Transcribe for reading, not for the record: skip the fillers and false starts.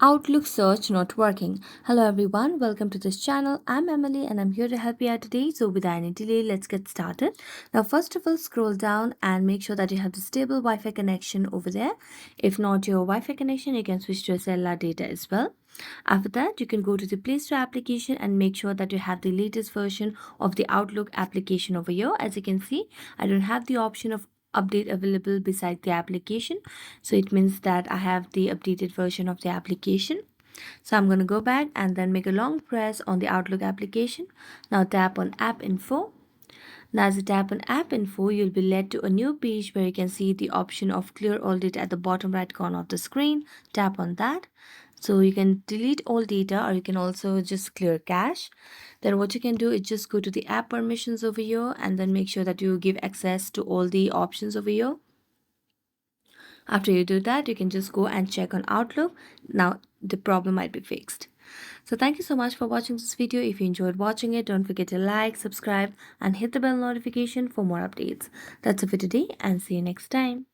Outlook search not working. Hello everyone, welcome to this channel. I'm Emily and I'm here to help you out today. So without any delay, let's get started. Now first of all, scroll down and make sure that you have the stable Wi-Fi connection over there. If not your Wi-Fi connection, you can switch to a cellular data as well. After that, you can go to the Play Store application and make sure that you have the latest version of the Outlook application over here. As you can see, I don't have the option of update available beside the application, so it means that I have the updated version of the application. So I'm going to go back and then make a long press on the Outlook application. Now tap on app info. Now as you tap on app info, you'll be led to a new page where you can see the option of clear all data at the bottom right corner of the screen. Tap on that. So you can delete all data or you can also just clear cache. Then what you can do is just go to the app permissions over here and then make sure that you give access to all the options over here. After you do that, you can just go and check on Outlook. Now the problem might be fixed. So thank you so much for watching this video. If you enjoyed watching it, don't forget to like, subscribe and hit the bell notification for more updates. That's it for today and see you next time.